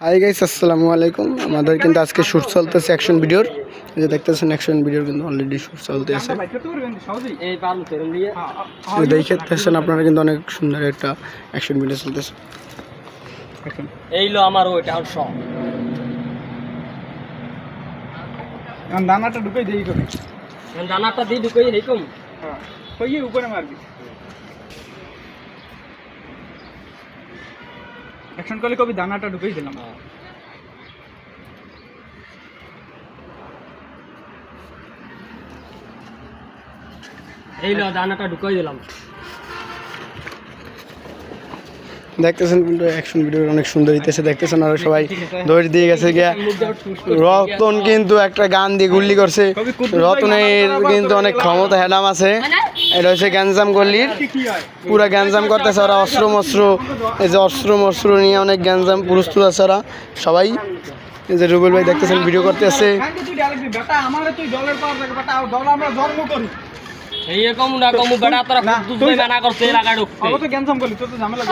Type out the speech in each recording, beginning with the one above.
Hi guys, আসসালামু আলাইকুম। আমাদের কিন্তু আজকে শ্যুট চলতেছে অ্যাকশন ভিডিওর। এই যে দেখতেছেন অ্যাকশন ভিডিওর কিন্তু অলরেডি শ্যুট চলতেছে। দেখতেছেন আপনারা কিন্তু অনেক সুন্দর একটা অ্যাকশন ভিডিও চলতেছে। এইলো আমার ওইটা আর সব দানাটা ঢুকাই দেই কবি দানাটা দিয়ে ঢুকাই নেই কম কইয়ে উপরে মারবি অ্যাকশন করলে কবি দানাটা ঢুকাই দিলাম এইলো দানাটা ঢুকাই দিলাম। দেখতেছেন কিন্তু অ্যাকশন ভিডিও অনেক সুন্দর হইতেছে। দেখতেছেন আর সবাই দৌড় দিয়ে গেছে গিয়া। রতন কিন্তু একটা গান দিয়ে গুল্লি করছে। রতনের কিন্তু অনেক ক্ষমতা হেডাম আছে। এটা হচ্ছে গ্যাঞ্জাম গল্লির পুরা গ্যাঞ্জাম করতেছে ওরা। অস্ত্র মস্ত্র এই যে অস্ত্র মস্ত্র নিয়ে অনেক গ্যাঞ্জাম প্রস্তুত আছে ওরা সবাই। এই যে রুবেল ভাই দেখতেছেন ভিডিও করতেছে। এই কম না কম বেটা তোরা দুই মানা করতে লাগা ঢুকতে আমি তো গ্যাঞ্জাম করলি তোর তো ঝামেলা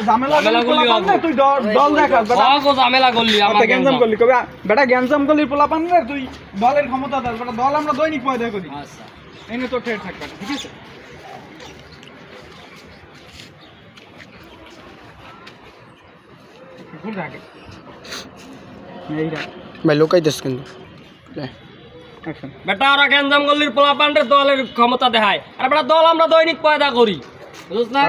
ঝামেলা করলি তুই দল দেখাস বেটা গো ঝামেলা করলি আমার গ্যাঞ্জাম করলি কবে বেটা গ্যাঞ্জাম করলি পোলাপান রে তুই দলের ক্ষমতা দাস বেটা দল আমরা দৈনিক পয়দা করি আচ্ছা এনে তো ঠেট থাকবে ঠিক আছে ভুল রাখে এইটা ভাই লোকাইতেছ কিন্তু অ্যাকশন বেটা ওরা গ্যাঞ্জাম গল্লির পোলাপান রে দলের ক্ষমতা দেখায় আর বেটা দল আমরা দৈনিক পয়দা করি বুঝছ না